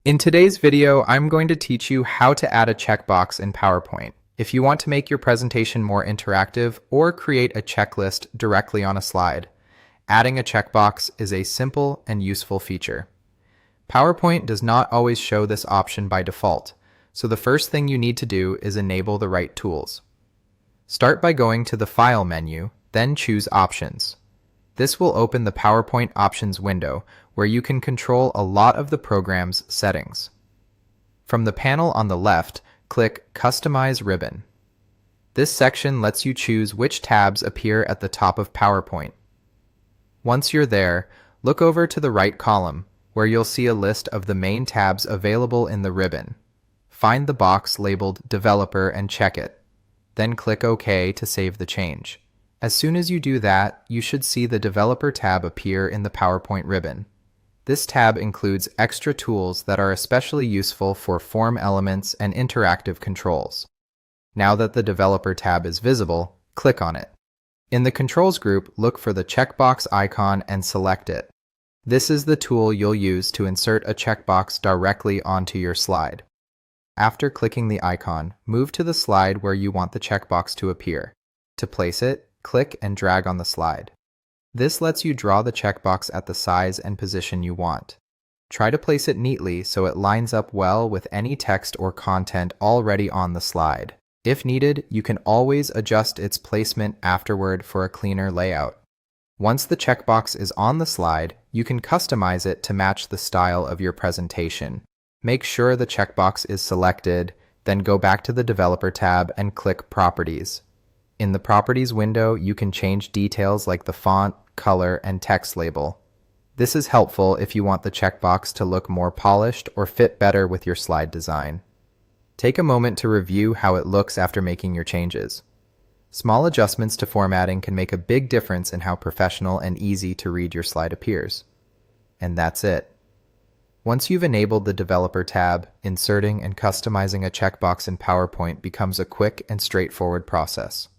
In today's video, I'm going to teach you how to add a checkbox in PowerPoint. If you want to make your presentation more interactive or create a checklist directly on a slide, adding a checkbox is a simple and useful feature. PowerPoint does not always show this option by default, so the first thing you need to do is enable the right tools. Start by going to the File menu, then choose Options. This will open the PowerPoint Options window, where you can control a lot of the program's settings. From the panel on the left, click Customize Ribbon. This section lets you choose which tabs appear at the top of PowerPoint. Once you're there, look over to the right column, where you'll see a list of the main tabs available in the ribbon. Find the box labeled Developer and check it. Then click OK to save the change. As soon as you do that, you should see the Developer tab appear in the PowerPoint ribbon. This tab includes extra tools that are especially useful for form elements and interactive controls. Now that the Developer tab is visible, click on it. In the Controls group, look for the checkbox icon and select it. This is the tool you'll use to insert a checkbox directly onto your slide. After clicking the icon, move to the slide where you want the checkbox to appear. To place it, click and drag on the slide. This lets you draw the checkbox at the size and position you want. Try to place it neatly so it lines up well with any text or content already on the slide. If needed, you can always adjust its placement afterward for a cleaner layout. Once the checkbox is on the slide, you can customize it to match the style of your presentation. Make sure the checkbox is selected, then go back to the Developer tab and click Properties. In the Properties window, you can change details like the font, color, and text label. This is helpful if you want the checkbox to look more polished or fit better with your slide design. Take a moment to review how it looks after making your changes. Small adjustments to formatting can make a big difference in how professional and easy to read your slide appears. And that's it. Once you've enabled the Developer tab, inserting and customizing a checkbox in PowerPoint becomes a quick and straightforward process.